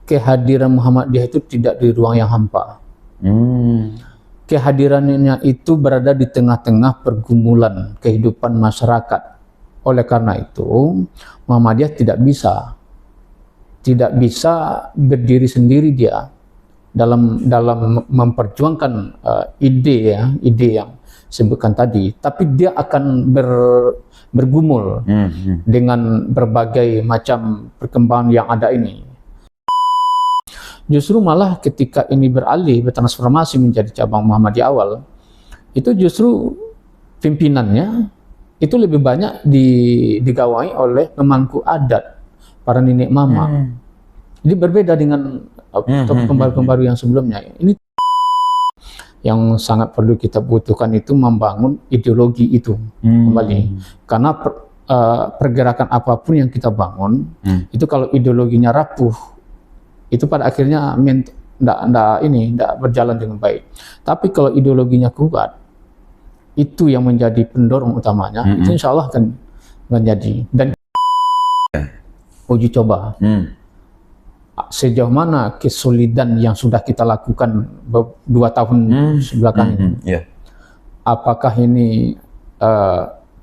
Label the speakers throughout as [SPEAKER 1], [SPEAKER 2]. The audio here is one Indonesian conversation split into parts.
[SPEAKER 1] kehadiran Muhammadiyah itu tidak di ruang yang hampa. Kehadirannya itu berada di tengah-tengah pergumulan kehidupan masyarakat. Oleh karena itu, Muhammadiyah tidak bisa berdiri sendiri dia dalam memperjuangkan ide yang sebutkan tadi, tapi dia akan bergumul dengan berbagai macam perkembangan yang ada ini. Justru malah ketika ini bertransformasi menjadi cabang Muhammadiyah awal, itu justru pimpinannya itu lebih banyak digawangi oleh pemangku adat, para nenek mama. Jadi berbeda dengan pembaru-pembaru yang sebelumnya. Ini yang sangat perlu kita butuhkan, itu membangun ideologi itu kembali. Karena pergerakan apapun yang kita bangun, itu kalau ideologinya rapuh, itu pada akhirnya tidak berjalan dengan baik. Tapi kalau ideologinya kuat, itu yang menjadi pendorong utamanya, itu insya Allah akan menjadi. Dan uji coba sejauh mana kesolidan yang sudah kita lakukan 2 tahun sebelakang ini. Apakah ini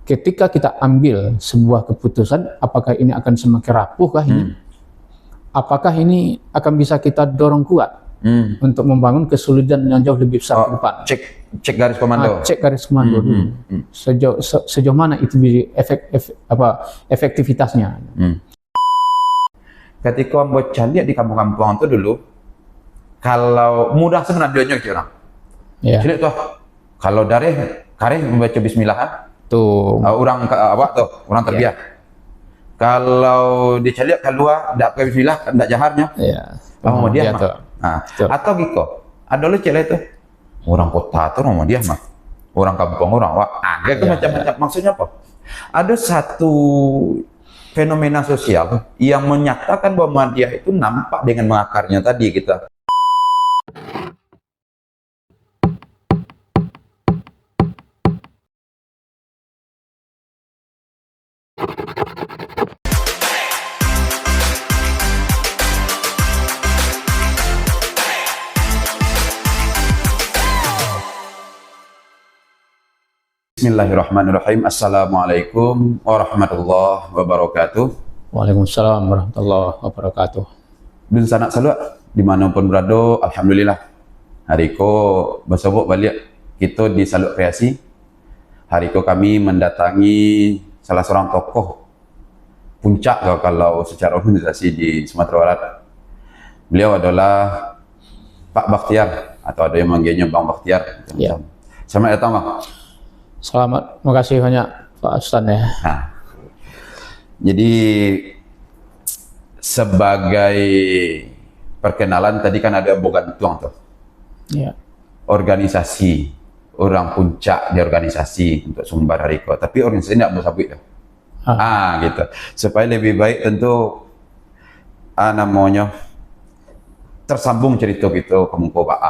[SPEAKER 1] ketika kita ambil sebuah keputusan, apakah ini akan semakin rapuh kah ini? Apakah ini akan bisa kita dorong kuat untuk membangun kesolidan yang jauh lebih besar ke depan?
[SPEAKER 2] Cek garis komando.
[SPEAKER 1] Cek garis komando dulu. Sejauh mana itu efektivitasnya?
[SPEAKER 2] Ketika membuat lihat di kampung-kampung itu dulu, kalau mudah sebenarnya gitu orang. Jadi tuh, kalau dari kareh membaca Bismillah,
[SPEAKER 1] tuh
[SPEAKER 2] orang orang terbiasa. Kalau dicari keluar, tidak pakai Bismillah, tidak jaharnya. Muhammadiyah mah. Atau gitu, ada lu cile itu orang kota tuh Muhammadiyah mah, orang kampung orang agak macam-macam. Maksudnya apa? Ada satu fenomena sosial yang menyatakan bahwa Muhammadiyah itu nampak dengan mengakarnya tadi kita. Bismillahirrahmanirrahim. Assalamualaikum warahmatullahi wabarakatuh.
[SPEAKER 1] Waalaikumsalam warahmatullahi wabarakatuh.
[SPEAKER 2] Dan sanak salua dimanapun berada, alhamdulillah. Hari ko bersebut balik kita di Saluk Kreasi. Hari ko kami mendatangi salah seorang tokoh puncak kalau secara organisasi di Sumatera Barat. Beliau adalah Pak Bakhtiar, atau ada yang manggilnya Bang Bakhtiar. Selamat datang, Bang.
[SPEAKER 1] Selamat, terima kasih banyak Pak Ustaz ya.
[SPEAKER 2] Jadi sebagai perkenalan tadi kan ada Bogan Tuang tuh. Organisasi, orang puncak di organisasi untuk Sumbar Hariko, tapi organisasi tidak mau sabit tuh. Gitu. Supaya lebih baik tentu namanya tersambung cerita gitu ke muka Pak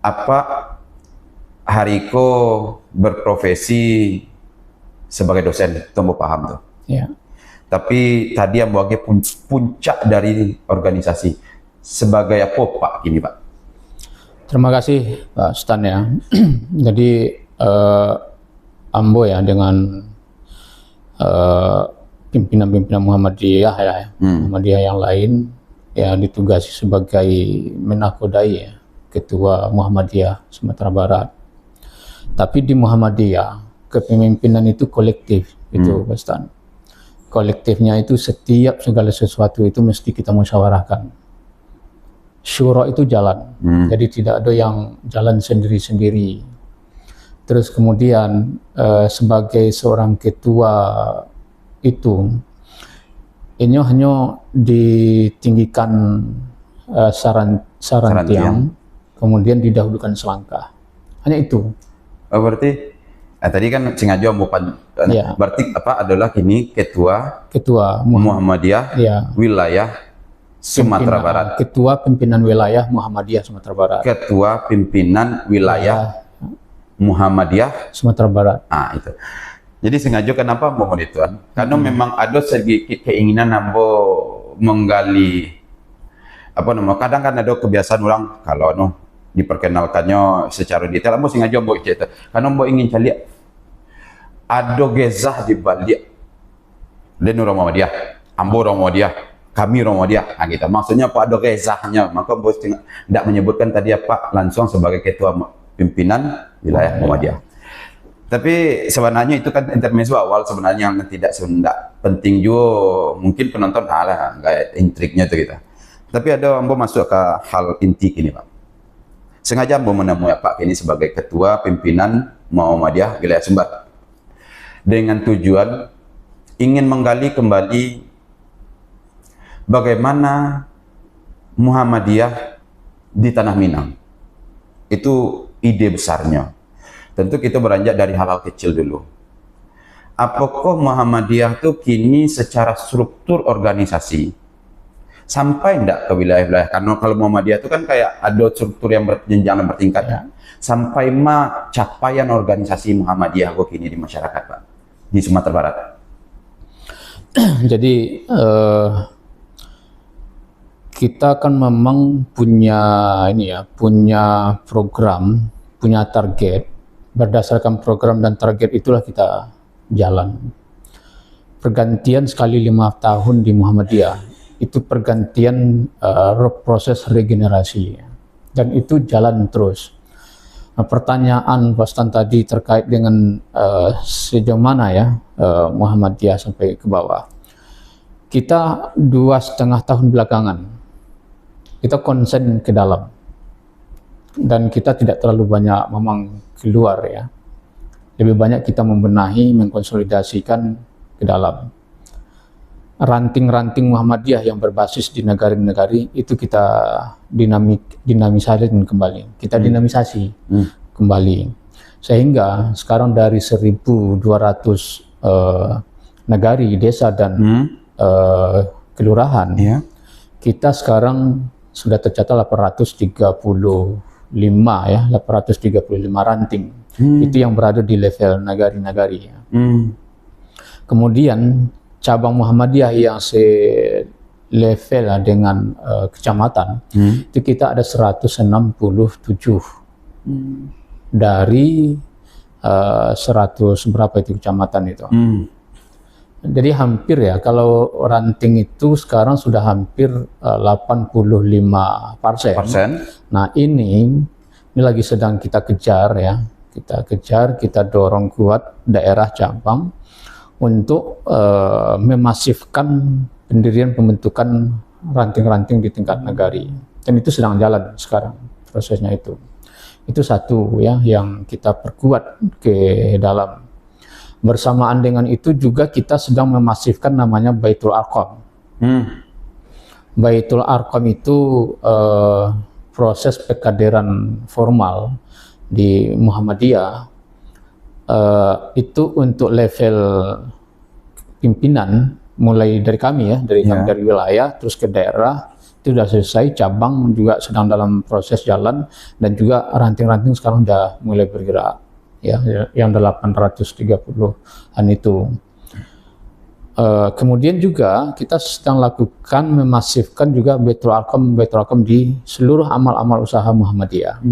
[SPEAKER 2] Apa Hariko berprofesi sebagai dosen, tumbuh paham tuh. Tapi tadi yang sebagai puncak dari organisasi, sebagai apa Pak kini Pak?
[SPEAKER 1] Terima kasih Pak Stan ya. Jadi Ambo ya dengan pimpinan-pimpinan Muhammadiyah Muhammadiyah yang lain ya ditugasi sebagai menakodai ya, Ketua Muhammadiyah Sumatera Barat. Tapi di Muhammadiyah kepemimpinan itu kolektif itu Pak Stan. Kolektifnya itu setiap segala sesuatu itu mesti kita musyawarahkan. Syura itu jalan, jadi tidak ada yang jalan sendiri-sendiri. Terus kemudian sebagai seorang ketua itu, ini hanya ditinggikan saran tiang, kemudian didahulukan selangkah. Hanya itu.
[SPEAKER 2] Berarti tadi kan sengaja bukan berarti apa adalah kini ketua Muhammadiyah wilayah Sumatera Barat.
[SPEAKER 1] Ketua pimpinan wilayah Muhammadiyah Sumatera Barat.
[SPEAKER 2] Ketua pimpinan wilayah Muhammadiyah
[SPEAKER 1] Sumatera Barat.
[SPEAKER 2] Itu. Jadi sengaja kenapa mohon itu? Karena memang ada sedikit keinginan nambo menggali kadang kan ada kebiasaan orang kalau diperkenalkannya secara detail, ambo sengaja ambo cerita karena ambo ingin cari ada gezah di balik dan orang Muhammadiyah, ambo orang Muhammadiyah, kami orang Muhammadiyah, gitu. Maksudnya apa ada gezahnya, maka ambo tidak menyebutkan tadi apa langsung sebagai ketua pimpinan wilayah Muhammadiyah. Tapi sebenarnya itu kan intermezzo awal sebenarnya yang tidak penting juga, mungkin penonton kayak intriknya itu gitu. Tapi ada ambo masuk ke hal inti ini, Pak. Sengaja ambo menemui Pak ini sebagai ketua pimpinan Muhammadiyah wilayah Sumbar dengan tujuan ingin menggali kembali bagaimana Muhammadiyah di Tanah Minang. Itu ide besarnya. Tentu kita beranjak dari hal-hal kecil dulu. Apakah Muhammadiyah itu kini secara struktur organisasi sampai enggak ke wilayah-wilayah? Karena kalau Muhammadiyah itu kan kayak ada struktur yang berjenjang dan bertingkat ya. Sampai capaian organisasi Muhammadiyah kok kini di masyarakat, Pak, di Sumatera Barat.
[SPEAKER 1] Jadi kita kan memang punya punya program, punya target. Berdasarkan program dan target itulah kita jalan. Pergantian sekali 5 tahun di Muhammadiyah itu pergantian proses regenerasi dan itu jalan terus. Nah, pertanyaan Pak Stan tadi terkait dengan sejauh mana ya Muhammadiyah sampai ke bawah. Kita 2,5 tahun belakangan kita konsen ke dalam dan kita tidak terlalu banyak memang keluar ya. Lebih banyak kita membenahi, mengkonsolidasikan ke dalam. Ranting-ranting Muhammadiyah yang berbasis di negara-negara itu kita dinamisasi kembali. Kita dinamisasi kembali. Sehingga sekarang dari 1.200 nagari, desa dan kelurahan, kita sekarang sudah tercatat 835 ranting. Itu yang berada di level nagari-nagari. Kemudian cabang Muhammadiyah yang selevel dengan kecamatan, itu kita ada 167 dari 100 berapa itu kecamatan itu. Jadi hampir ya, kalau ranting itu sekarang sudah hampir 85%. Nah ini lagi sedang kita kejar ya, kita dorong kuat daerah cabang untuk memasifkan pendirian pembentukan ranting-ranting di tingkat nagari, dan itu sedang jalan sekarang prosesnya itu satu ya yang kita perkuat ke dalam. Bersamaan dengan itu juga kita sedang memasifkan namanya Baitul Arqam. Baitul Arqam itu proses pekaderan formal di Muhammadiyah. Itu untuk level pimpinan mulai dari kami ya, dari wilayah terus ke daerah itu sudah selesai, cabang juga sedang dalam proses jalan, dan juga ranting-ranting sekarang sudah mulai bergerak ya, yang 830-an itu. Kemudian juga kita sedang lakukan memasifkan juga Baitul Arqam di seluruh amal-amal usaha Muhammadiyah.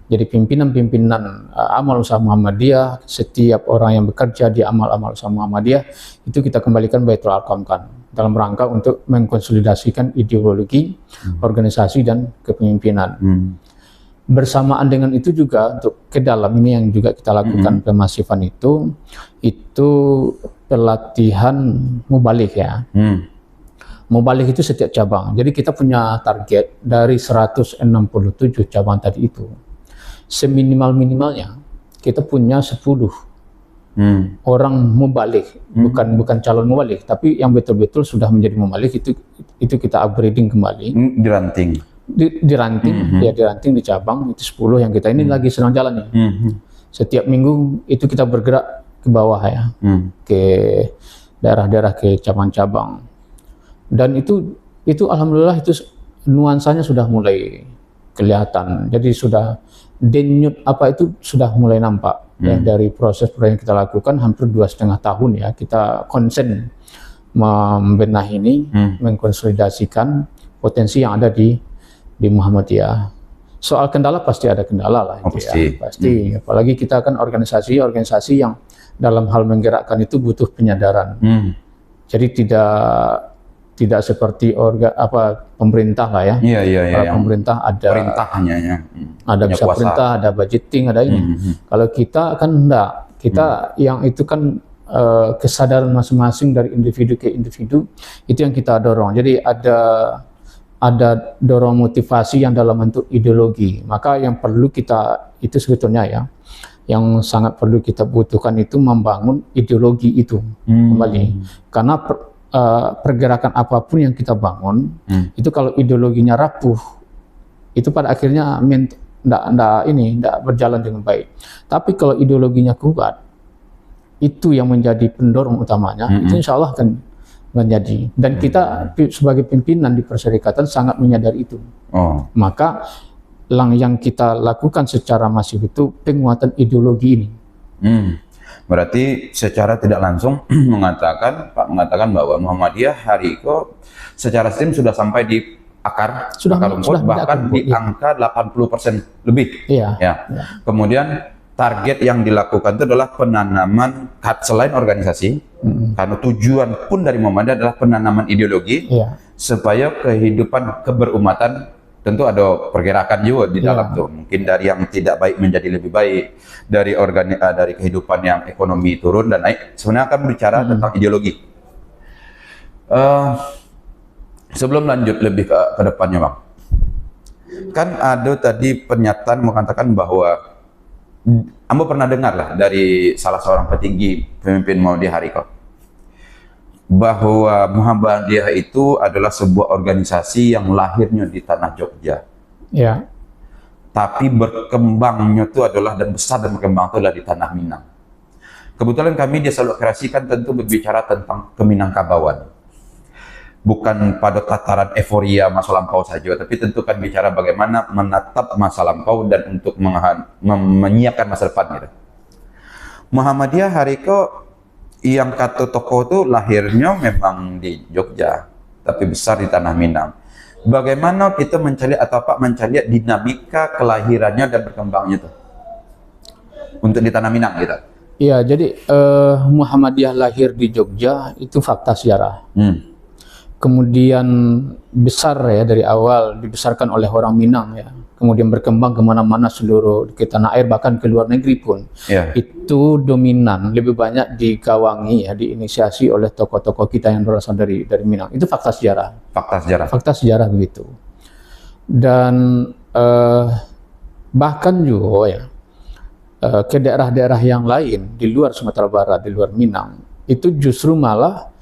[SPEAKER 1] Jadi pimpinan-pimpinan amal usaha Muhammadiyah, setiap orang yang bekerja di amal-amal usaha Muhammadiyah itu kita kembalikan Baitul Arqam kan, dalam rangka untuk mengkonsolidasikan ideologi, organisasi dan kepemimpinan. Bersamaan dengan itu juga untuk ke dalam ini yang juga kita lakukan pemasifan itu pelatihan mubalik ya. Mubalik itu setiap cabang. Jadi kita punya target dari 167 cabang tadi itu, seminimal-minimalnya kita punya 10 orang mubalik, bukan calon mubalik, tapi yang betul-betul sudah menjadi mubalik itu kita upgrading kembali. Diranting di cabang itu 10 yang kita ini lagi sedang jalan ya. Setiap minggu itu kita bergerak ke bawah ya, ke daerah-daerah, ke cabang-cabang, dan itu alhamdulillah itu nuansanya sudah mulai kelihatan. Jadi sudah denyut itu sudah mulai nampak ya, dari proses yang kita lakukan hampir 2,5 tahun ya, kita konsen membenahi ini, mengkonsolidasikan potensi yang ada di Muhammadiyah. Soal kendala pasti ada kendala lah, pasti. Apalagi kita kan organisasi yang dalam hal menggerakkan itu butuh penyadaran. Jadi tidak seperti pemerintah lah ya. Kalau pemerintah ada
[SPEAKER 2] perintahnya ya.
[SPEAKER 1] Ada bisa kuasa. Perintah, ada budgeting, ada ini. Kalau kita kan enggak. Kita yang itu kan kesadaran masing-masing dari individu ke individu itu yang kita dorong. Jadi ada dorong motivasi yang dalam bentuk ideologi. Maka yang perlu kita itu sebetulnya ya, yang sangat perlu kita butuhkan itu membangun ideologi itu kembali. Karena pergerakan apapun yang kita bangun itu kalau ideologinya rapuh itu pada akhirnya tidak berjalan dengan baik. Tapi kalau ideologinya kuat, itu yang menjadi pendorong utamanya, itu insya Allah akan menjadi. Dan kita sebagai pimpinan di Perserikatan sangat menyadari itu. Maka yang kita lakukan secara masif itu penguatan ideologi ini.
[SPEAKER 2] Berarti secara tidak langsung Pak mengatakan bahwa Muhammadiyah hari itu secara sistem sudah sampai di akar rumput, bahkan di angka 80% lebih. Ya. Kemudian target yang dilakukan itu adalah penanaman selain organisasi, karena tujuan pun dari Muhammadiyah adalah penanaman ideologi, supaya kehidupan keberumatan tentu ada pergerakan juga di dalam tuh. Mungkin dari yang tidak baik menjadi lebih baik, dari kehidupan yang ekonomi turun dan naik. Sebenarnya akan bicara tentang ideologi. Sebelum lanjut lebih ke depannya, Bang, kan ada tadi pernyataan mengatakan bahwa Ambo pernah dengar lah dari salah seorang petinggi pemimpin Muhammadiyah hari ini bahwa Muhammadiyah itu adalah sebuah organisasi yang lahirnya di tanah Jogja. Tapi berkembangnya itu adalah dan besar dan berkembang itu adalah di tanah Minang. Kebetulan kami di Selalu Kreasi kan tentu berbicara tentang Keminangkabauan. Bukan pada tataran euforia masa lampau saja, tapi tentu kan bicara bagaimana menatap masa lampau dan untuk menyiapkan masa depan gitu. Muhammadiyah hari itu yang kata tokoh itu lahirnya memang di Jogja, tapi besar di tanah Minang. Bagaimana kita mencari dinamika kelahirannya dan berkembangnya itu untuk di tanah Minang gitu?
[SPEAKER 1] Iya, jadi Muhammadiyah lahir di Jogja itu fakta sejarah. Kemudian besar ya, dari awal dibesarkan oleh orang Minang ya, kemudian berkembang kemana-mana seluruh ke tanah air, bahkan ke luar negeri pun. Itu dominan, lebih banyak digawangi ya, diinisiasi oleh tokoh-tokoh kita yang berasal dari Minang. Itu fakta sejarah. Fakta sejarah begitu. Dan bahkan juga ya ke daerah-daerah yang lain di luar Sumatera Barat, di luar Minang, itu justru malah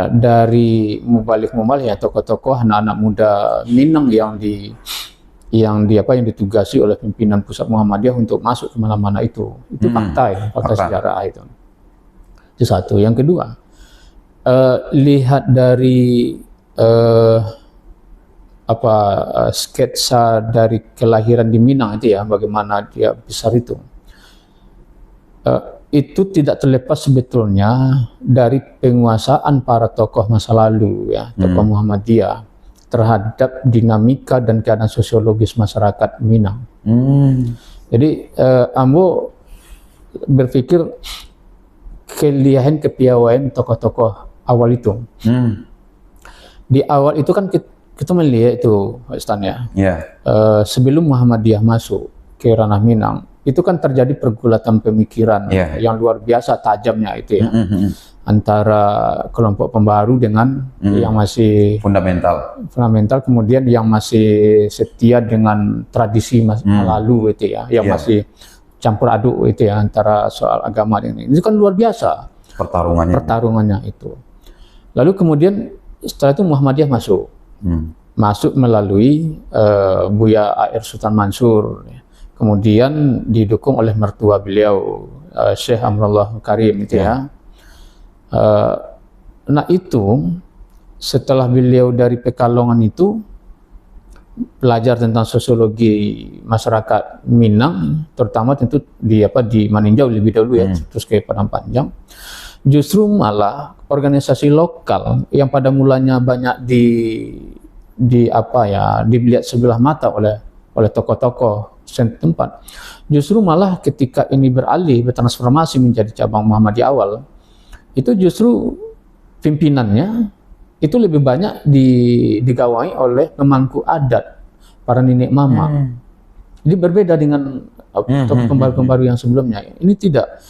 [SPEAKER 1] dari mubalik ya, tokoh-tokoh anak-anak muda Minang yang ditugasi oleh pimpinan pusat Muhammadiyah untuk masuk ke mana-mana itu fakta ya, fakta sejarah itu. Itu satu. Yang kedua, lihat dari sketsa dari kelahiran di Minang itu ya, bagaimana dia besar itu tidak terlepas sebetulnya dari penguasaan para tokoh masa lalu ya, tokoh Muhammadiyah terhadap dinamika dan keadaan sosiologis masyarakat Minang. Jadi Ambo berpikir kelihayan kepiawaian tokoh-tokoh awal itu. Di awal itu kan kita melihat itu, Stan ya. Sebelum Muhammadiyah masuk ke ranah Minang, itu kan terjadi pergulatan pemikiran yang luar biasa tajamnya itu ya, antara kelompok pembaru dengan yang masih fundamental, kemudian yang masih setia dengan tradisi lalu itu ya, yang masih campur aduk itu ya, antara soal agama dan ini kan luar biasa pertarungannya itu. Lalu kemudian setelah itu Muhammadiyah masuk melalui Buya A.R. Sultan Mansur ya. Kemudian didukung oleh mertua beliau, Syekh Amrullah Karim itu ya. Nah itu setelah beliau dari Pekalongan itu belajar tentang sosiologi masyarakat Minang, terutama tentu di Maninjau lebih dahulu ya, terus ke Padang Panjang. Justru malah organisasi lokal yang pada mulanya banyak dilihat sebelah mata oleh tokoh-tokoh setempat, justru malah ketika ini bertransformasi menjadi cabang Muhammadiyah awal, itu justru pimpinannya itu lebih banyak digawai oleh pemangku adat, para nenek mama. Jadi berbeda dengan tokoh pembaru-pembaru yang sebelumnya. Ini tidak,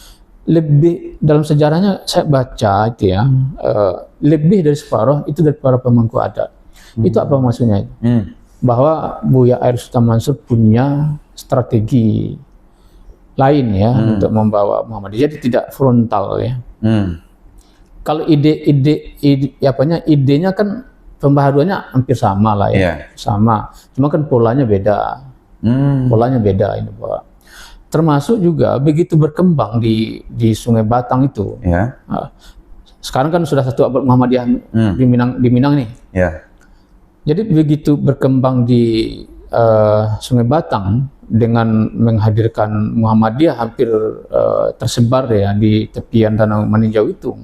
[SPEAKER 1] lebih dalam sejarahnya saya baca itu ya, lebih dari separuh itu dari para pemangku adat. Itu apa maksudnya? Bahwa Buya Air Sultan Mansur punya strategi lain ya untuk membawa Muhammadiyah, jadi tidak frontal ya. Kalau idenya kan pembaharuannya hampir sama lah ya, sama, cuma kan polanya beda. Polanya beda ini, Pak. Termasuk juga begitu berkembang di Sungai Batang itu. Sekarang kan sudah satu abad Muhammadiyah di Minang nih. Jadi begitu berkembang di Sungai Batang dengan menghadirkan Muhammadiyah hampir tersebar ya di tepian Danau Meninjau itu,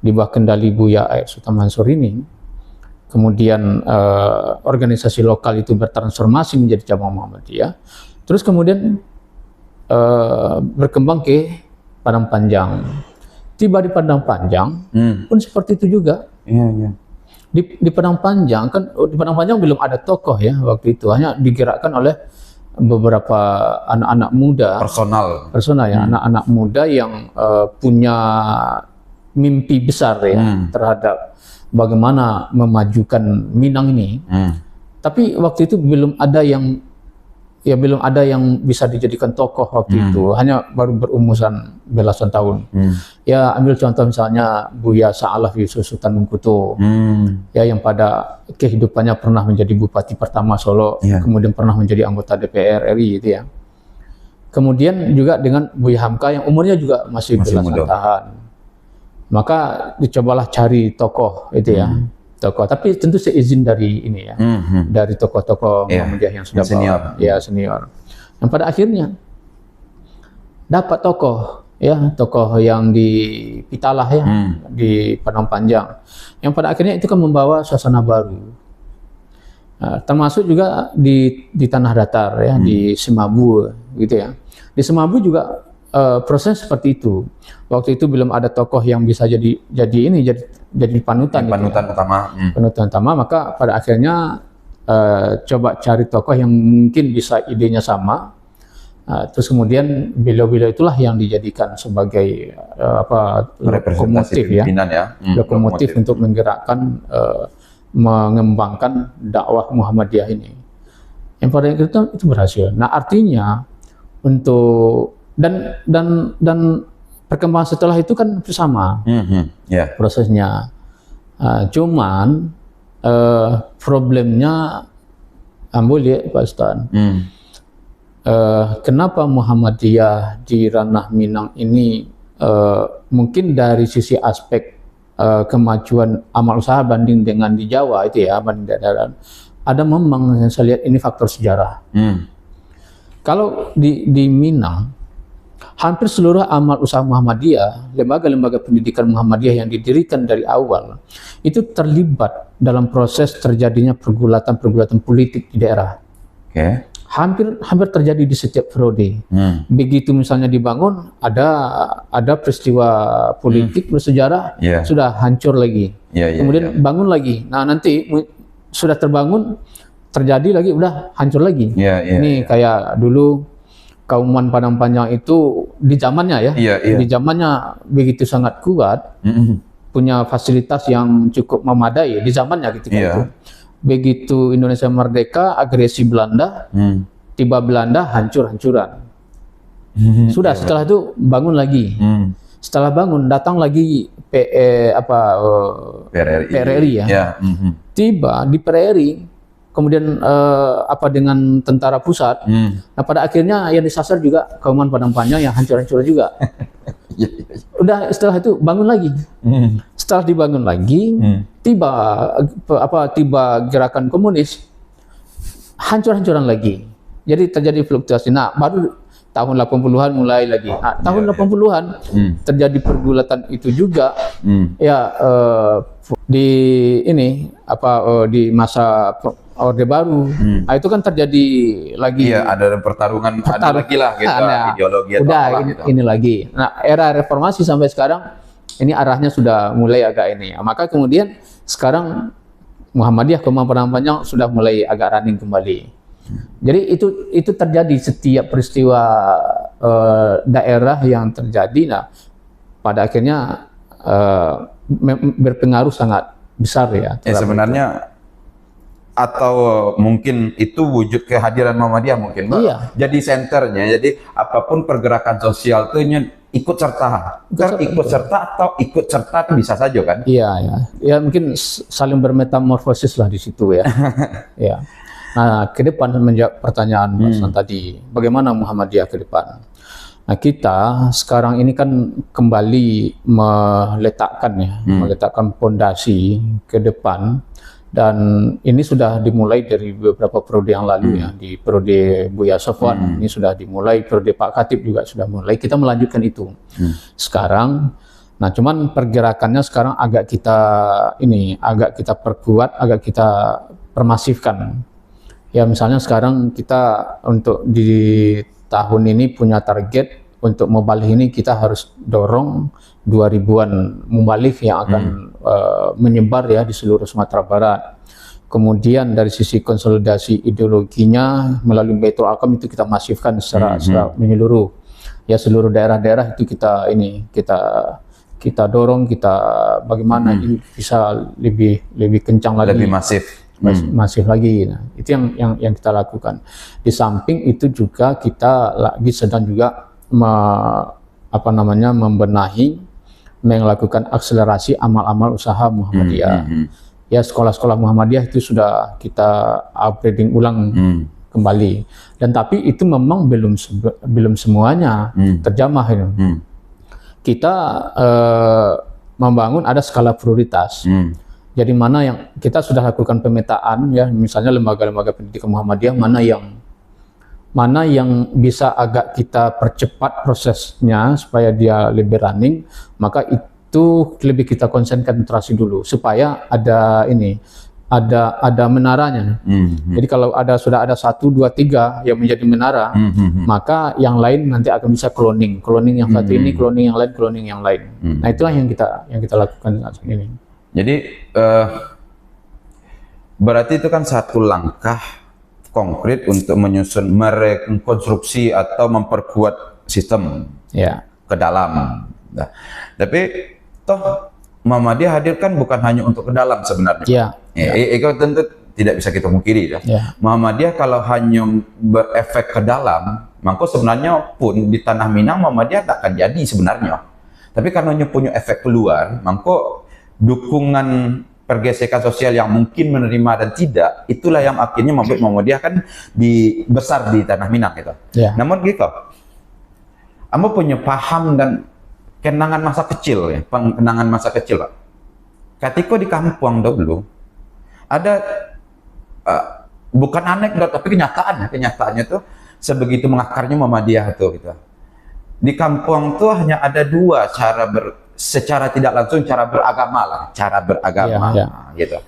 [SPEAKER 1] di bawah kendali Buya Air Sultan Mansur ini. Kemudian organisasi lokal itu bertransformasi menjadi cabang Muhammadiyah. Terus kemudian berkembang ke Padang Panjang. Tiba di Padang Panjang pun seperti itu juga. Di Padang Panjang kan, di Padang Panjang belum ada tokoh ya waktu itu, hanya digerakkan oleh beberapa anak-anak muda. Personal ya, anak-anak muda yang punya mimpi besar ya terhadap bagaimana memajukan Minang ini. Tapi waktu itu belum ada yang bisa dijadikan tokoh waktu itu, hanya baru berumusan belasan tahun. Ya ambil contoh misalnya Buya Sa'alaf Yusuf Sultan Mengkutu, ya yang pada kehidupannya pernah menjadi Bupati pertama Solo, kemudian pernah menjadi anggota DPR RI itu ya. Kemudian juga dengan Buya Hamka yang umurnya juga masih belasan tahun. Maka dicobalah cari tokoh itu ya, tokoh, tapi tentu seizin dari ini ya, dari tokoh-tokoh Muhammadiyah yang sudah senior. Senior. Yang pada akhirnya dapat tokoh yang di Pitalah ya, di Padang Panjang, yang pada akhirnya itu kan membawa suasana baru. Termasuk juga di Tanah Datar ya, di Semabu gitu ya. Di Semabu juga proses seperti itu. Waktu itu belum ada tokoh yang bisa jadi panutan
[SPEAKER 2] utama.
[SPEAKER 1] Panutan utama, maka pada akhirnya coba cari tokoh yang mungkin bisa idenya sama. Terus kemudian beliau-beliau itulah yang dijadikan sebagai lokomotif ya. Lokomotif untuk menggerakkan, mengembangkan dakwah Muhammadiyah ini. Yang pada itu berhasil. Nah, artinya untuk dan perkembangan setelah itu kan bersama prosesnya. Cuman problemnya boleh Pak Ustaz. Kenapa Muhammadiyah di ranah Minang ini mungkin dari sisi aspek kemajuan amal usaha banding dengan di Jawa itu ya, banding daerah, ada memang yang saya lihat ini faktor sejarah. Kalau di Minang, hampir seluruh amal usaha Muhammadiyah, lembaga-lembaga pendidikan Muhammadiyah yang didirikan dari awal, itu terlibat dalam proses terjadinya pergulatan politik di daerah. Hampir terjadi di setiap periode. Begitu misalnya dibangun, ada peristiwa politik bersejarah, sudah hancur lagi. Kemudian bangun lagi. Nah nanti sudah terbangun, terjadi lagi, udah hancur lagi. Ini kayak dulu Kauman Padang Panjang itu di zamannya di zamannya begitu sangat kuat, punya fasilitas yang cukup memadai di zamannya gitu. Begitu Indonesia merdeka, agresi Belanda, tiba Belanda, hancur-hancuran. Sudah setelah itu bangun lagi. Setelah bangun datang lagi PRRI ya. Tiba di PRRI, kemudian dengan tentara pusat. Nah pada akhirnya yang disasar juga Kauman Padang Panjang yang hancur-hancur juga. Udah setelah itu bangun lagi. Setelah dibangun lagi, tiba gerakan komunis, hancur-hancuran lagi. Jadi terjadi fluktuasi. Nah baru tahun 80-an mulai lagi. Tahun 80-an terjadi pergulatan itu juga. Ya di ini di masa Orde Baru. Itu kan terjadi lagi.
[SPEAKER 2] Iya, ada pertarungan ada lagi lah gitu, ideologi atau apa gitu.
[SPEAKER 1] Ini lagi. Nah, era reformasi sampai sekarang ini arahnya sudah mulai agak ini. Maka kemudian sekarang Muhammadiyah penampilannya sudah mulai agak running kembali. Jadi itu terjadi setiap peristiwa daerah yang terjadi. Nah, pada akhirnya berpengaruh sangat besar ya.
[SPEAKER 2] Sebenarnya atau mungkin itu wujud kehadiran Muhammadiyah mungkin.
[SPEAKER 1] Iya.
[SPEAKER 2] Jadi senternya, jadi apapun pergerakan sosial itu ikut serta. Ikut serta atau ikut serta itu bisa saja kan?
[SPEAKER 1] Iya ya. Ya mungkin saling bermetamorfosis lah di situ ya. Ya. Nah, ke depan menjawab pertanyaan Mas tadi, bagaimana Muhammadiyah ke depan? Nah, kita sekarang ini kan kembali meletakkan pondasi ke depan, dan ini sudah dimulai dari beberapa periode yang lalu ya, di periode Buya Sofwan ini sudah dimulai, periode Pak Khatib juga sudah mulai, kita melanjutkan itu. Sekarang, nah cuman pergerakannya sekarang agak kita perkuat, agak kita permasifkan. Ya misalnya sekarang kita untuk di tahun ini punya target untuk mubalik ini kita harus dorong 2000-an mubalik yang akan menyebar ya di seluruh Sumatera Barat. Kemudian dari sisi konsolidasi ideologinya melalui Baitul Aqam itu kita masifkan secara menyeluruh. Ya seluruh daerah-daerah itu kita dorong, kita bagaimana ini bisa lebih kencang lagi.
[SPEAKER 2] Lebih masif.
[SPEAKER 1] Masif lagi. Nah, itu yang kita lakukan. Di samping itu juga kita lagi sedang juga membenahi, melakukan akselerasi amal-amal usaha Muhammadiyah. Ya sekolah-sekolah Muhammadiyah itu sudah kita upgrading ulang kembali. Dan tapi itu memang belum semuanya terjamah ini. Kita membangun ada skala prioritas. Jadi mana yang kita sudah lakukan pemetaan ya, misalnya lembaga-lembaga pendidikan Muhammadiyah mana yang bisa agak kita percepat prosesnya supaya dia lebih running, maka itu lebih kita konsentrasi dulu supaya ada menaranya. Jadi kalau sudah ada 1, 2, 3 yang menjadi menara, maka yang lain nanti akan bisa cloning yang satu ini, cloning yang lain. Nah itulah yang kita lakukan saat ini.
[SPEAKER 2] Jadi berarti itu kan satu langkah konkret untuk menyusun, merekonstruksi atau memperkuat sistem ke dalam. Nah, tapi toh Muhammadiyah hadir kan bukan hanya untuk ke dalam sebenarnya. Itu tentu tidak bisa kita mungkiri. Muhammadiyah kalau hanya berefek ke dalam, maka sebenarnya pun di tanah Minang Muhammadiyah tak akan jadi sebenarnya. Tapi karena punya efek keluar, maka dukungan pergesekan sosial yang mungkin menerima dan tidak, itulah yang akhirnya membuat Muhammadiyah kan besar di tanah Minang gitu. Namun gitu, kamu punya paham dan kenangan masa kecil ya, kenangan masa kecil Pak. Ketika di kampung dulu ada bukan anekdot tapi kenyataannya tuh sebegitu mengakarnya Muhammadiyah tuh gitu. Di kampung tuh hanya ada 2 cara secara tidak langsung cara beragama gitu.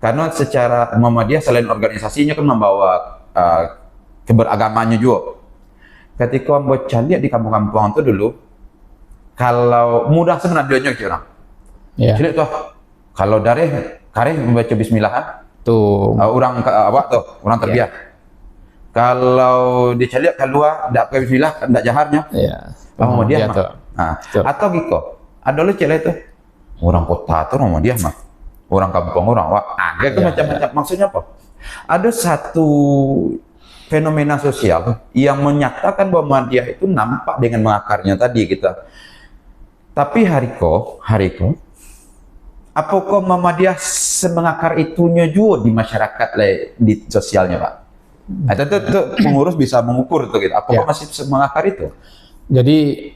[SPEAKER 2] Karena secara Muhammadiyah selain organisasinya kan membawa keberagamannya juga. Ketika membuat lihat di kampung-kampung itu dulu, kalau mudah sebenarnya orang. Jadi tuh kalau dari kareh membaca Bismillah
[SPEAKER 1] tuh
[SPEAKER 2] orang terbiak. Kalau dicaliak keluar tidak pakai Bismillah tidak jaharnya. Muhammadiyah mah. Atau gitu. Ada lu cile itu orang kota tuh Muhammadiyah mah, orang kampung orang agak macam-macam. Maksudnya apa? Ada satu fenomena sosial yang menyatakan bahwa Muhammadiyah itu nampak dengan mengakarnya tadi kita. Tapi hariko, apakah Muhammadiyah semengakar itunya juga di masyarakat di sosialnya Pak? Itu pengurus bisa mengukur itu gitu. Apakah masih semengakar itu?
[SPEAKER 1] Jadi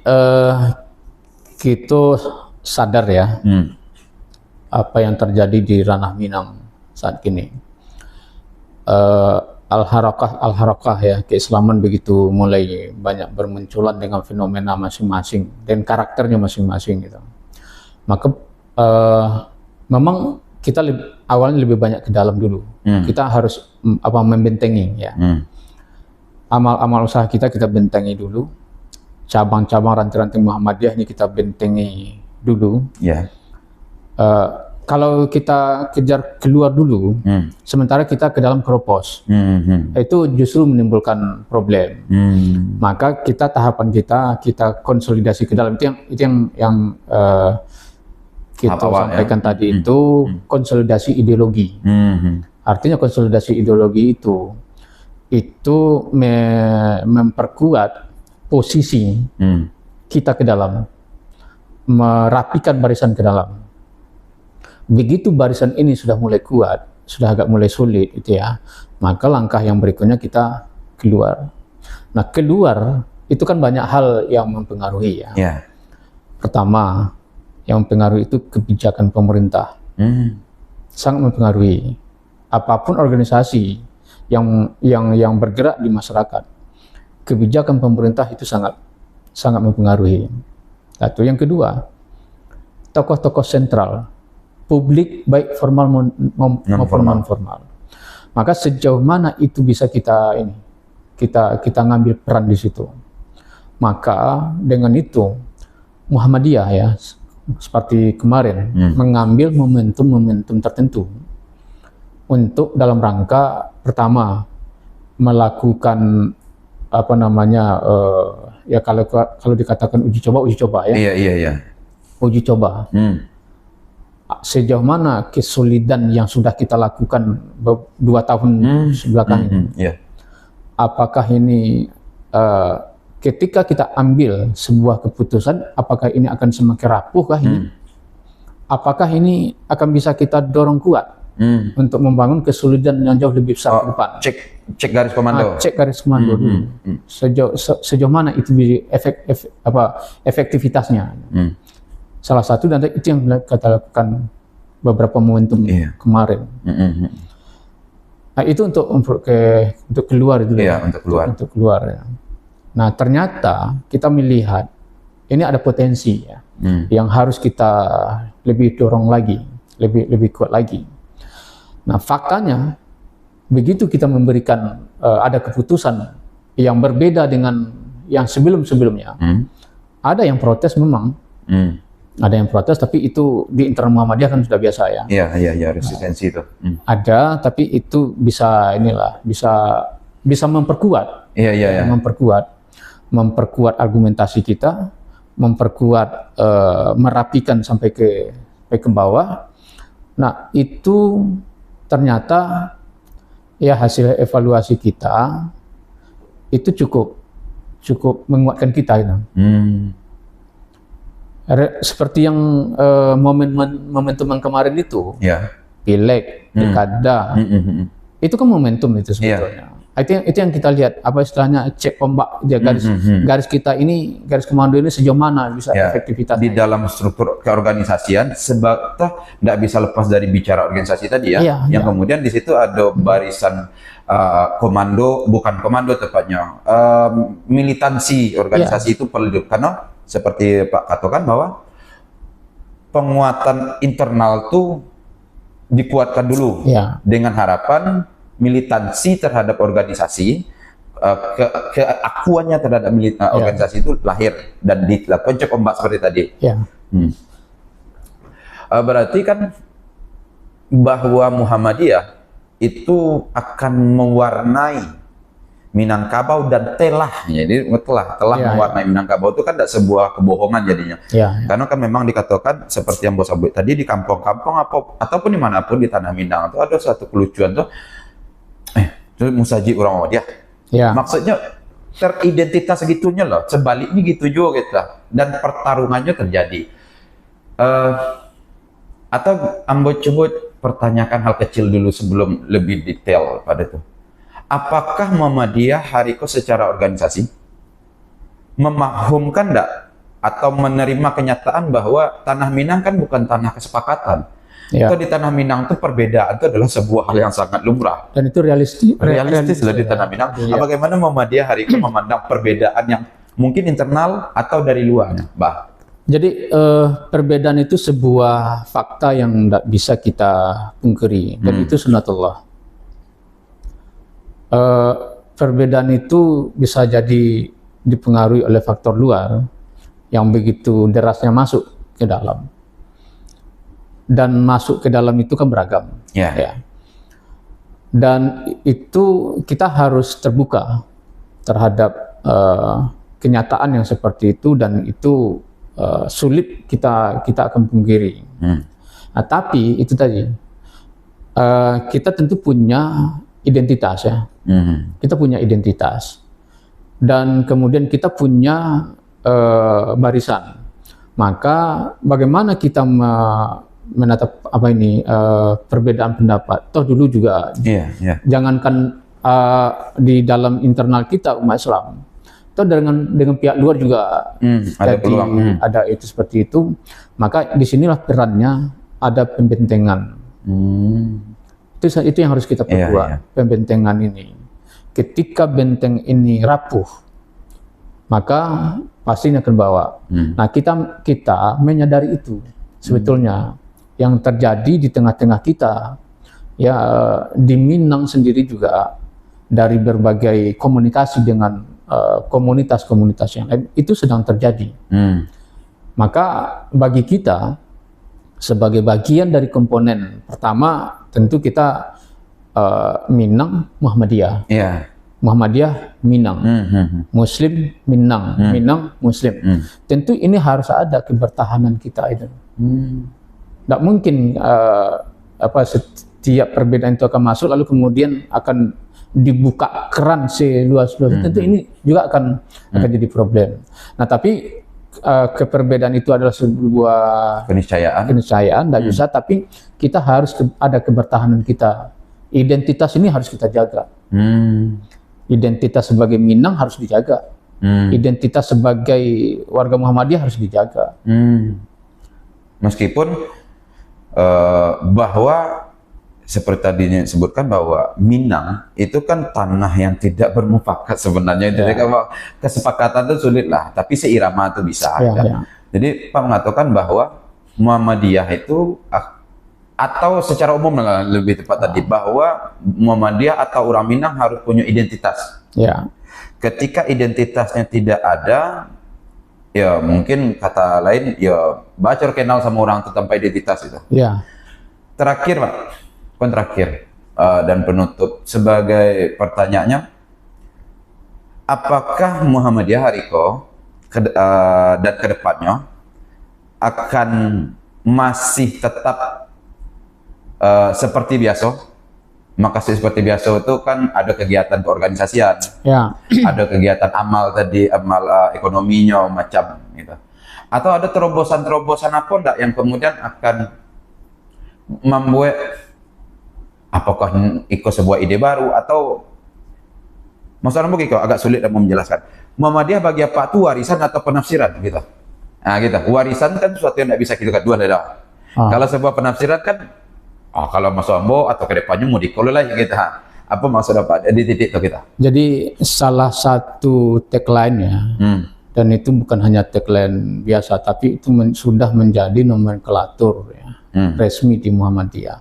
[SPEAKER 1] kita sadar ya apa yang terjadi di ranah Minang saat ini. al-harakah ya, keislaman begitu mulai banyak bermunculan dengan fenomena masing-masing dan karakternya masing-masing gitu. Maka memang kita awalnya lebih banyak ke dalam dulu. Kita harus membentengi ya. Amal-amal usaha kita bentengi dulu. Cabang-cabang ranting-ranting Muhammadiyah ini kita bentengi dulu. Kalau kita kejar keluar dulu, sementara kita ke dalam keropos, itu justru menimbulkan problem. Maka tahapan kita konsolidasi ke dalam. Itu yang kita sampaikan tadi itu konsolidasi ideologi. Artinya konsolidasi ideologi itu memperkuat posisi kita ke dalam, merapikan barisan ke dalam. Begitu barisan ini sudah mulai kuat, sudah agak mulai sulit itu ya, maka langkah yang berikutnya kita keluar. Nah, keluar itu kan banyak hal yang mempengaruhi ya. Pertama, yang mempengaruhi itu kebijakan pemerintah. Sangat mempengaruhi. Apapun organisasi yang bergerak di masyarakat, kebijakan pemerintah itu sangat mempengaruhi. Satu. Yang kedua, tokoh-tokoh sentral publik baik formal maupun non formal. Maka sejauh mana itu bisa kita ngambil peran di situ. Maka dengan itu Muhammadiyah ya seperti kemarin mengambil momentum tertentu untuk dalam rangka pertama melakukan ya kalau dikatakan uji coba ya. Uji coba. Sejauh mana kesolidan yang sudah kita lakukan 2 tahun sebelakang ini. Apakah ini ketika kita ambil sebuah keputusan, apakah ini akan semakin rapuhkah ini? Apakah ini akan bisa kita dorong kuat untuk membangun kesolidan yang jauh lebih besar ke depan?
[SPEAKER 2] Cek garis komando.
[SPEAKER 1] Cek garis komando dulu. Sejauh mana itu efektivitasnya? Salah satu dan itu yang kita lakukan beberapa momentum kemarin. Nah, itu untuk keluar itu untuk keluar ya. Nah, ternyata kita melihat ini ada potensi ya, yang harus kita lebih dorong lagi, lebih kuat lagi. Nah, faktanya begitu kita memberikan ada keputusan yang berbeda dengan yang sebelum-sebelumnya, ada yang protes memang. Ada yang protes, tapi itu di internal Muhammadiyah kan sudah biasa ya.
[SPEAKER 2] Iya, resistensi itu.
[SPEAKER 1] Ada, tapi itu bisa memperkuat.
[SPEAKER 2] Iya.
[SPEAKER 1] Memperkuat argumentasi kita, merapikan sampai ke bawah. Nah, itu ternyata ya hasil evaluasi kita itu cukup menguatkan kita gitu. Seperti yang momentum yang kemarin itu, Pileg, Pilkada, itu kan momentum itu sebetulnya. Itu yang kita lihat, apa istilahnya cek ombak, garis kita ini, garis komando ini sejauh mana bisa efektivitas
[SPEAKER 2] di dalam struktur keorganisasian, sebab tidak bisa lepas dari bicara organisasi tadi ya, yang kemudian di situ ada barisan komando, bukan komando tepatnya, militansi organisasi itu perlu, karena seperti Pak katakan bahwa penguatan internal tuh dikuatkan dulu dengan harapan militansi terhadap organisasi, keakuannya terhadap organisasi itu lahir dan dilakukan cek ombak seperti tadi. Berarti kan bahwa Muhammadiyah itu akan mewarnai Minangkabau dan telah, jadi telah mewarnai Minangkabau itu kan tidak sebuah kebohongan jadinya, karena kan memang dikatakan seperti yang Bos Abu tadi di kampung-kampung ataupun dimanapun di tanah Minang itu ada satu kelucuan tuh, itu musaji orang Muhammadiyah, maksudnya teridentitas segitunya loh, sebaliknya gitu juga gitu, dan pertarungannya terjadi. Atau Ambo coba pertanyakan hal kecil dulu sebelum lebih detail pada itu. Apakah Muhammadiyah Hariko secara organisasi memahumkan atau menerima kenyataan bahwa tanah Minang kan bukan tanah kesepakatan, Atau di Tanah Minang itu perbedaan itu adalah sebuah hal yang sangat lumrah.
[SPEAKER 1] Dan itu realistis
[SPEAKER 2] lah di Tanah Minang. Bagaimana Muhammadiyah hari ini memandang perbedaan yang mungkin internal atau dari luarnya, Bah?
[SPEAKER 1] Jadi perbedaan itu sebuah fakta yang tidak bisa kita pungkiri, dan itu sunatullah. Perbedaan itu bisa jadi dipengaruhi oleh faktor luar yang begitu derasnya masuk ke dalam, dan masuk ke dalam itu kan beragam, ya. Dan itu kita harus terbuka terhadap kenyataan yang seperti itu, dan itu sulit kita akan pungkiri. Nah, tapi itu tadi kita tentu punya identitas, ya. Kita punya identitas, dan kemudian kita punya barisan. Maka bagaimana kita menatap perbedaan pendapat? Toh dulu juga jangankan di dalam internal kita umat Islam, toh dengan pihak luar juga ada itu seperti itu. Maka disinilah perannya ada pembentengan. Itu yang harus kita perkuat, pembentengan ini. Ketika benteng ini rapuh, maka pastinya akan bawa. Nah, kita menyadari itu sebetulnya yang terjadi di tengah-tengah kita, ya, di Minang sendiri juga, dari berbagai komunikasi dengan komunitas-komunitas yang lain itu sedang terjadi. Maka bagi kita sebagai bagian dari komponen pertama, tentu kita Minang Muhammadiyah, Muhammadiyah Minang, Muslim Minang, Minang Muslim. Tentu ini harus ada kebertahanan kita itu. Tidak mungkin setiap perbedaan itu akan masuk lalu kemudian akan dibuka keran seluas-luasnya. Tentu ini juga akan jadi problem. Nah, tapi keperbedaan itu adalah sebuah keniscayaan, tidak bisa. Tapi kita harus ada kebertahanan kita. Identitas ini harus kita jaga. Identitas sebagai Minang harus dijaga. Identitas sebagai warga Muhammadiyah harus dijaga.
[SPEAKER 2] Meskipun bahwa seperti tadi disebutkan bahwa Minang itu kan tanah yang tidak bermufakat sebenarnya. Jadi kalau kesepakatan itu sulit lah, tapi seirama itu bisa. Jadi Pak mengatakan bahwa Muhammadiyah itu, atau secara umum lebih tepat tadi, bahwa Muhammadiyah atau orang Minang harus punya identitas. Ketika identitasnya tidak ada, ya mungkin kata lain, ya bacor kenal sama orang itu tanpa identitas itu. Terakhir Pak, dan penutup sebagai pertanyaannya, apakah Muhammadiyah Hariko dan kedepannya akan masih tetap seperti biasa? Maka seperti biasa itu kan ada kegiatan keorganisasian, ada kegiatan amal tadi, amal ekonominya macam gitu. Atau ada terobosan-terobosan apa enggak yang kemudian akan membuat, apakah ikut sebuah ide baru atau masalah mungkin agak sulit dalam menjelaskan. Muhammadiyah bagi apa itu warisan atau penafsiran gitu. Nah gitu, warisan kan sesuatu yang tidak bisa kita dua ada. Kalau sebuah penafsiran kan, kalau Mas Ambo atau kedepannya mau dikelola gitu. Apa maksud apa di titik itu kita?
[SPEAKER 1] Jadi salah satu tagline-nya, dan itu bukan hanya tagline biasa, tapi itu sudah menjadi nomenklatur resmi di Muhammadiyah,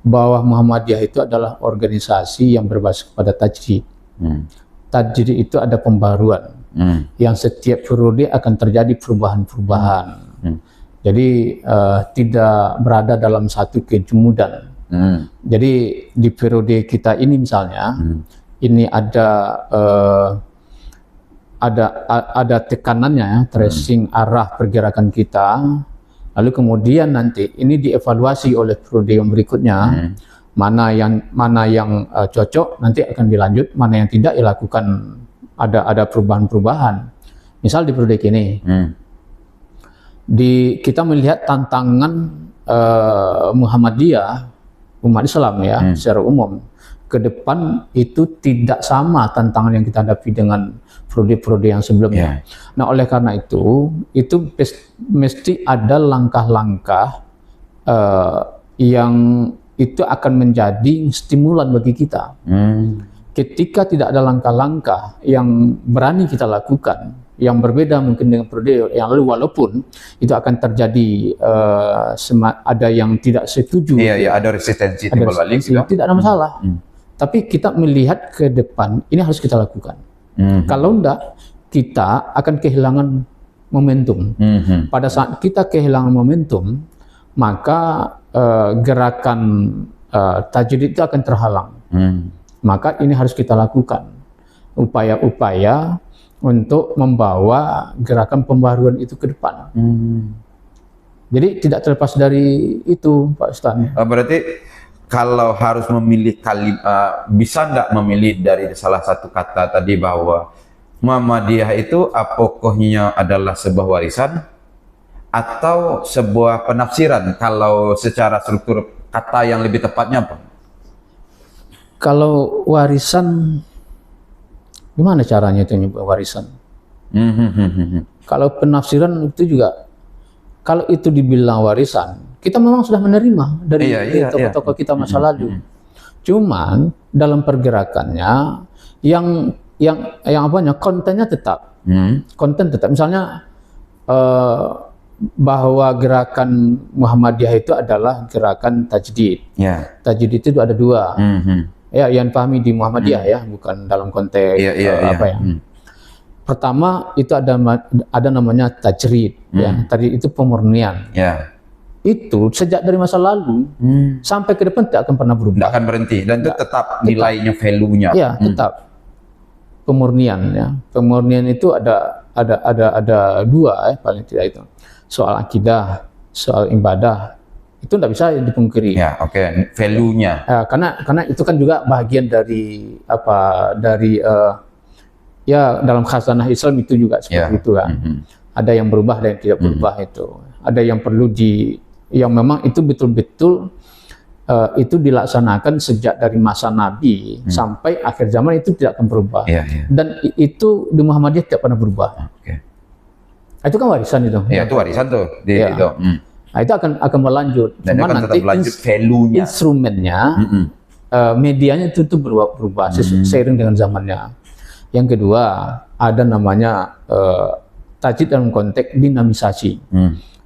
[SPEAKER 1] bahwa Muhammadiyah itu adalah organisasi yang berbasis pada tajdid. Tajdid itu ada pembaruan, yang setiap periode akan terjadi perubahan-perubahan. Jadi tidak berada dalam satu kejemudan. Jadi di periode kita ini misalnya, ini ada tekanannya, tracing arah pergerakan kita. Lalu kemudian nanti ini dievaluasi oleh periode yang berikutnya, mana yang cocok nanti akan dilanjut, mana yang tidak dilakukan, ada perubahan-perubahan. Misal di periode ini, kita melihat tantangan Muhammadiyah, umat Islam ya, secara umum ke depan itu tidak sama tantangan yang kita hadapi dengan periode-periode yang sebelumnya. Nah, oleh karena itu mesti ada langkah-langkah yang itu akan menjadi stimulan bagi kita. Ketika tidak ada langkah-langkah yang berani kita lakukan, yang berbeda mungkin dengan periode yang lalu, walaupun itu akan terjadi ada yang tidak setuju,
[SPEAKER 2] ada resistensi timbul balik,
[SPEAKER 1] tidak ada masalah. Tapi kita melihat ke depan, ini harus kita lakukan. Kalau enggak, kita akan kehilangan momentum. Pada saat kita kehilangan momentum, maka gerakan tajdid itu akan terhalang. Maka ini harus kita lakukan upaya-upaya untuk membawa gerakan pembaruan itu ke depan. Jadi tidak terlepas dari itu, Pak Ustaz.
[SPEAKER 2] Berarti kalau harus memilih bisa nggak memilih dari salah satu kata tadi bahwa Muhammadiyah itu pokoknya adalah sebuah warisan atau sebuah penafsiran? Kalau secara struktur kata yang lebih tepatnya apa?
[SPEAKER 1] Kalau warisan, gimana caranya itu nyebut warisan? Kalau penafsiran itu juga, kalau itu dibilang warisan, kita memang sudah menerima dari tokoh-tokoh kita masa lalu. Cuman dalam pergerakannya, yang kontennya tetap, konten tetap. Misalnya bahwa gerakan Muhammadiyah itu adalah gerakan tajdid. Tajdid itu ada dua. Yang pahami di Muhammadiyah ya, bukan dalam konteks Pertama itu ada namanya tajrid, tadi itu pemurnian. Itu sejak dari masa lalu sampai ke depan tidak akan pernah berubah.
[SPEAKER 2] Tidak akan berhenti dan itu tetap nilainya, value-nya.
[SPEAKER 1] Tetap pemurnian ya. Pemurnian itu ada dua paling tidak itu. Soal akidah, soal ibadah. Itu tidak bisa dipungkiri.
[SPEAKER 2] Value-nya.
[SPEAKER 1] Karena itu kan juga bagian dari dalam khazanah Islam itu juga seperti itu kan. Ada yang berubah dan yang tidak berubah itu. Ada yang perlu yang memang itu betul-betul itu dilaksanakan sejak dari masa Nabi sampai akhir zaman, itu tidak akan berubah. Dan itu di Muhammadiyah tidak pernah berubah. Itu kan warisan itu.
[SPEAKER 2] Itu warisan tuh. Itu.
[SPEAKER 1] Nah, itu akan berlanjut.
[SPEAKER 2] Dan
[SPEAKER 1] cuma nanti
[SPEAKER 2] value-nya,
[SPEAKER 1] instrumennya, medianya itu berubah seiring dengan zamannya. Yang kedua, ada namanya tajdid dalam konteks dinamisasi.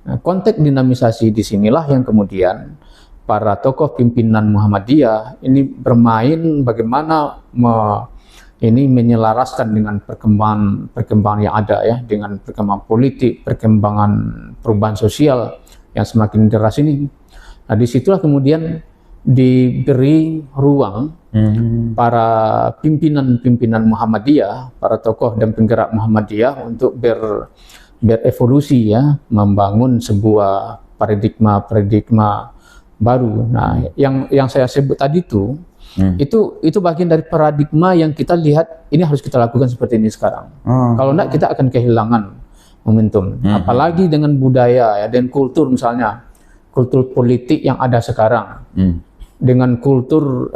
[SPEAKER 1] Nah, konteks dinamisasi disinilah yang kemudian para tokoh pimpinan Muhammadiyah ini bermain bagaimana menyelaraskan dengan perkembangan yang ada ya, dengan perkembangan politik, perkembangan perubahan sosial yang semakin deras ini. Nah, disitulah kemudian diberi ruang para pimpinan Muhammadiyah, para tokoh dan penggerak Muhammadiyah untuk berevolusi ya, membangun sebuah paradigma baru. Nah, yang saya sebut tadi itu bagian dari paradigma yang kita lihat ini harus kita lakukan seperti ini sekarang. Kalau enggak, kita akan kehilangan momentum. Apalagi dengan budaya ya, dan kultur, misalnya kultur politik yang ada sekarang, dengan kultur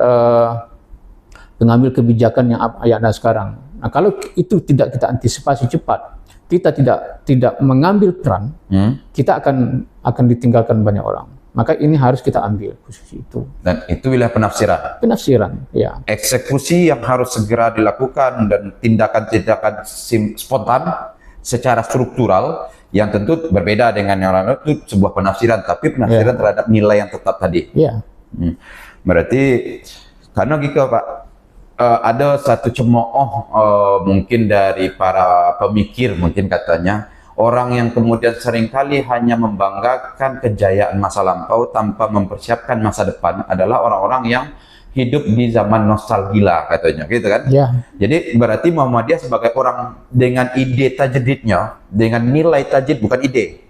[SPEAKER 1] pengambil kebijakan yang ada sekarang. Nah, kalau itu tidak kita antisipasi cepat, kita tidak mengambil peran, kita akan ditinggalkan banyak orang. Maka ini harus kita ambil posisi itu.
[SPEAKER 2] Dan itu wilayah penafsiran.
[SPEAKER 1] Penafsiran, ya.
[SPEAKER 2] Eksekusi yang harus segera dilakukan dan tindakan-tindakan spontan secara struktural yang tentu berbeda dengan yang lain, itu sebuah penafsiran, tapi penafsiran terhadap nilai yang tetap tadi. Berarti karena gitu Pak, ada satu cemooh mungkin dari para pemikir, mungkin katanya orang yang kemudian seringkali hanya membanggakan kejayaan masa lampau tanpa mempersiapkan masa depan adalah orang-orang yang hidup di zaman nostalgia katanya, gitu kan? Jadi berarti Muhammadiyah sebagai orang dengan ide tajdidnya, dengan nilai tajdid, bukan ide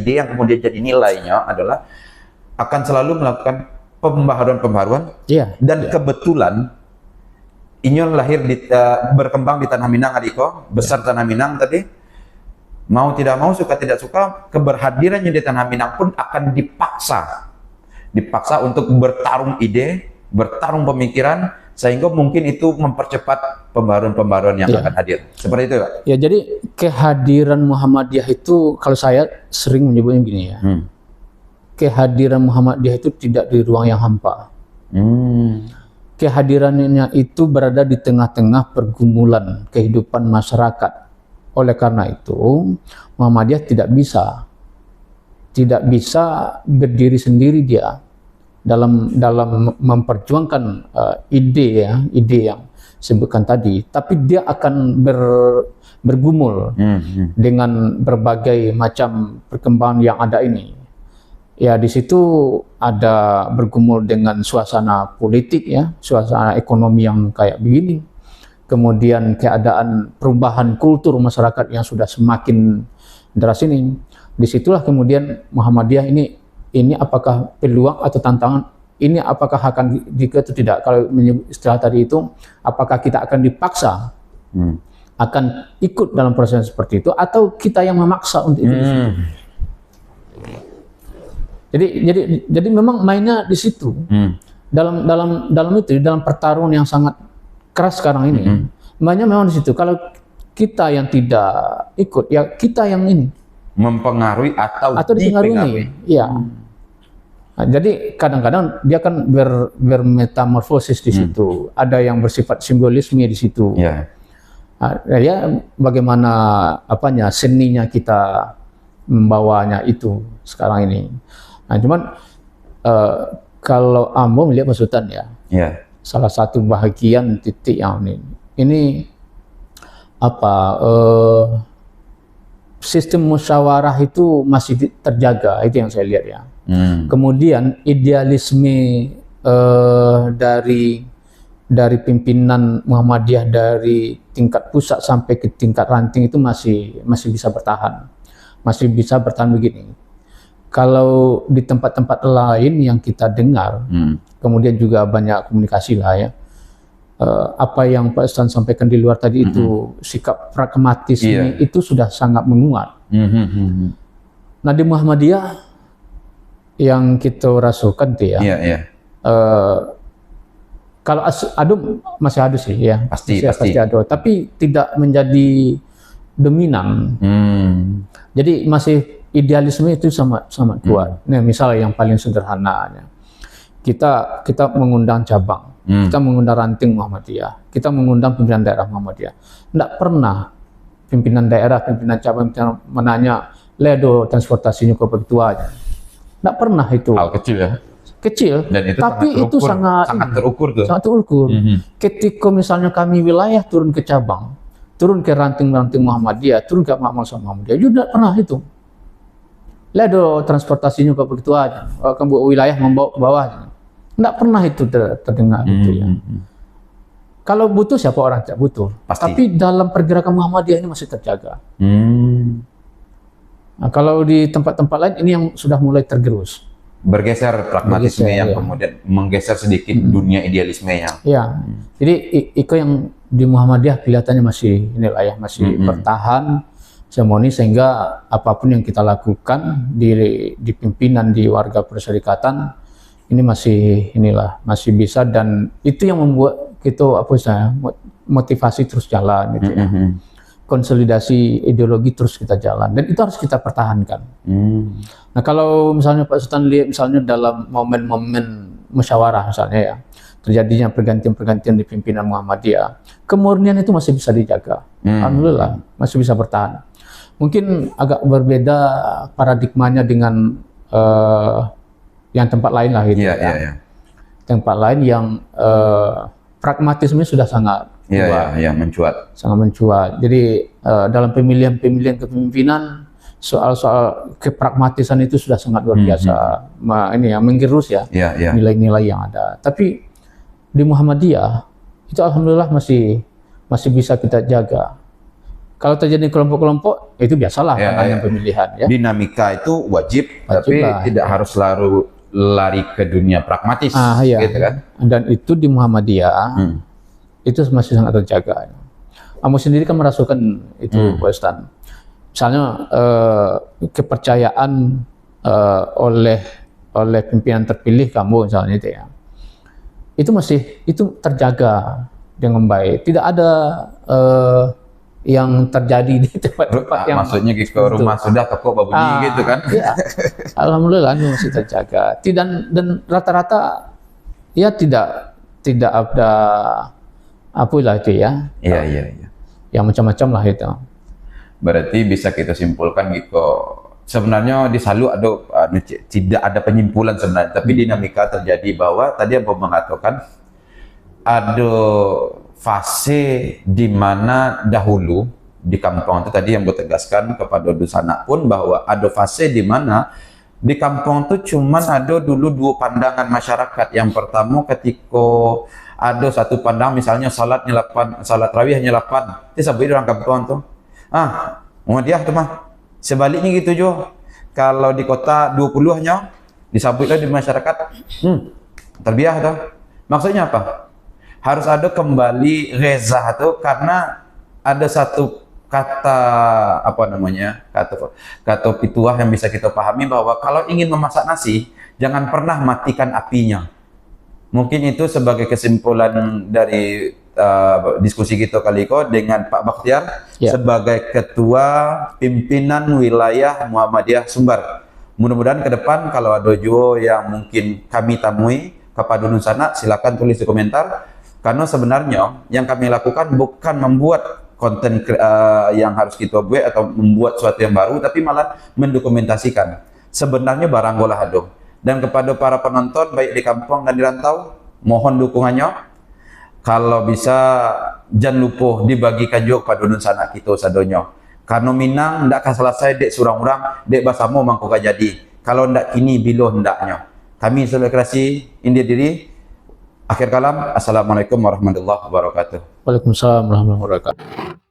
[SPEAKER 2] yang kemudian jadi nilainya adalah akan selalu melakukan pembaharuan dan kebetulan ini lahir berkembang di Tanah Minang, Adiko, besar Tanah Minang tadi. Mau tidak mau, suka tidak suka, keberhadirannya di Tanah Minang pun akan dipaksa untuk bertarung ide, bertarung pemikiran, sehingga mungkin itu mempercepat pembaruan-pembaruan yang akan hadir. Seperti itu, Pak?
[SPEAKER 1] Ya, jadi kehadiran Muhammadiyah itu, kalau saya sering menyebutnya begini ya, kehadiran Muhammadiyah itu tidak di ruang yang hampa. Kehadirannya itu berada di tengah-tengah pergumulan kehidupan masyarakat. Oleh karena itu, Muhammadiyah tidak bisa berdiri sendiri dia dalam memperjuangkan ide yang sebutkan tadi, tapi dia akan bergumul dengan berbagai macam perkembangan yang ada ini. Ya, di situ ada bergumul dengan suasana politik ya, suasana ekonomi yang kayak begini. Kemudian keadaan perubahan kultur masyarakat yang sudah semakin deras ini. Disitulah kemudian Muhammadiyah ini apakah peluang atau tantangan, ini apakah akan jika itu tidak, kalau menyebut istilah tadi itu, apakah kita akan dipaksa akan ikut dalam proses seperti itu, atau kita yang memaksa untuk ikut di situ. Jadi memang mainnya di situ. Dalam itu, dalam pertarungan yang sangat keras sekarang ini, mainnya memang di situ. Kalau kita yang tidak ikut, ya kita yang ini
[SPEAKER 2] mempengaruhi atau
[SPEAKER 1] dipengaruhi. Ya. Nah, jadi kadang-kadang dia kan bermetamorfosis di situ. Ada yang bersifat simbolisme di situ. Ya, bagaimana seninya kita membawanya itu sekarang ini. Nah, cuman kalau Ambo melihat Mas Sultan ya, salah satu bahagian titik yang ini sistem musyawarah itu masih terjaga, itu yang saya lihat ya. Kemudian idealisme dari pimpinan Muhammadiyah dari tingkat pusat sampai ke tingkat ranting itu masih bisa bertahan, begini. Kalau di tempat-tempat lain yang kita dengar, kemudian juga banyak komunikasi lah ya, apa yang Pak Ustaz sampaikan di luar tadi itu, sikap pragmatis ini itu sudah sangat menguat. Nah, di Muhammadiyah yang kita rasakan tuh ya, kalau adu masih adu sih ya, pasti adu, tapi tidak menjadi dominan. Jadi masih idealisme itu sama kuat. Nah, misalnya yang paling sederhananya, kita mengundang cabang, kita mengundang ranting Muhammadiyah, kita mengundang pimpinan daerah Muhammadiyah. Tidak pernah pimpinan daerah, pimpinan cabang menanya, ledo transportasinya ke ketuanya. Tidak pernah itu.
[SPEAKER 2] Hal kecil ya.
[SPEAKER 1] Kecil, dan itu tapi itu sangat
[SPEAKER 2] terukur tuh.
[SPEAKER 1] Sangat terukur. Ketika misalnya kami wilayah turun ke cabang, turun ke ranting-ranting Muhammadiyah, turun ke makmal Muhammadiyah, juga tidak pernah itu. Ledo transportasinya ke begitu aja, wilayah membawa ke bawahnya. Tidak pernah itu terdengar gitu ya. Kalau butuh siapa orang tidak butuh. Pasti. Tapi dalam pergerakan Muhammadiyah ini masih terjaga. Nah, kalau di tempat-tempat lain ini yang sudah mulai tergerus.
[SPEAKER 2] Bergeser pragmatisme yang kemudian menggeser sedikit dunia idealismenya.
[SPEAKER 1] Ya, jadi Iko yang di Muhammadiyah kelihatannya masih masih bertahan semoni, sehingga apapun yang kita lakukan di pimpinan, di warga perserikatan ini masih bisa, dan itu yang membuat kita motivasi terus jalan gitu ya. Konsolidasi ideologi terus kita jalan, dan itu harus kita pertahankan. Nah, kalau misalnya Pak Sultan lihat misalnya dalam momen-momen musyawarah misalnya ya, terjadinya pergantian-pergantian di pimpinan Muhammadiyah, kemurnian itu masih bisa dijaga. Alhamdulillah masih bisa bertahan. Mungkin agak berbeda paradigmanya dengan yang tempat lain lah gitu ya. Tempat lain yang pragmatisme sudah sangat
[SPEAKER 2] mencuat.
[SPEAKER 1] Sangat mencuat. Jadi dalam pemilihan kepemimpinan, soal-soal kepragmatisan itu sudah sangat luar biasa. Ini yang menggerus ya, nilai-nilai yang ada. Tapi di Muhammadiyah itu alhamdulillah masih bisa kita jaga. Kalau terjadi kelompok-kelompok itu biasalah yang pemilihan ya.
[SPEAKER 2] Dinamika itu wajib tapi tidak harus selalu lari ke dunia pragmatis gitu kan.
[SPEAKER 1] Dan itu di Muhammadiyah itu masih sangat terjaga. Kamu sendiri kan merasakan itu, Pak Ustaz. Misalnya kepercayaan oleh pimpinan terpilih kamu misalnya itu ya, itu masih terjaga dengan baik. Tidak ada yang terjadi di tempat-tempat yang
[SPEAKER 2] maksudnya ke rumah sudah toko babunyi gitu kan.
[SPEAKER 1] Ya, alhamdulillah masih terjaga. Dan rata-rata ya tidak ada apalah itu ya.
[SPEAKER 2] Iya.
[SPEAKER 1] Yang macam-macam lah itu.
[SPEAKER 2] Berarti bisa kita simpulkan gitu. Sebenarnya di Salu tidak ada penyimpulan sebenarnya, tapi dinamika terjadi bahwa tadi yang mengatakan ada fase di mana dahulu di kampung itu tadi yang bertegaskan kepada Dusana pun bahwa ada fase di mana di kampung itu cuman ada dulu dua pandangan masyarakat. Yang pertama ketika ada satu pandang misalnya salat rawih hanya 8, itu sampai orang kampung tuh Muhammadiyah tuh mah. Sebaliknya gitu juga. Kalau di kota 20 hanya disambutlah di masyarakat terbiah tuh. Maksudnya apa? Harus ada kembali reza tuh karena ada satu kata kata pituah yang bisa kita pahami bahwa kalau ingin memasak nasi jangan pernah matikan apinya. Mungkin itu sebagai kesimpulan dari diskusi kita kali ini dengan Pak Bakhtiar sebagai Ketua Pimpinan Wilayah Muhammadiyah Sumbar. Mudah-mudahan ke depan kalau ada juga yang mungkin kami temui kepada Dusana, silakan tulis di komentar. Karena sebenarnya yang kami lakukan bukan membuat konten yang harus kita buat atau membuat sesuatu yang baru, tapi malah mendokumentasikan sebenarnya barang golah ado. Dan kepada para penonton baik di kampung dan di rantau, mohon dukungannya. Kalau bisa jangan lupa dibagikan juga pada Dusana kita sadonyo. Karena Minang ndak akan selesai dek surang-urang, dek basamo mangko jadi. Kalau ndak kini bilo hendaknya. Kami selekrasi india diri. Akhir kalam, assalamualaikum warahmatullahi wabarakatuh.
[SPEAKER 1] Waalaikumsalam warahmatullahi wabarakatuh.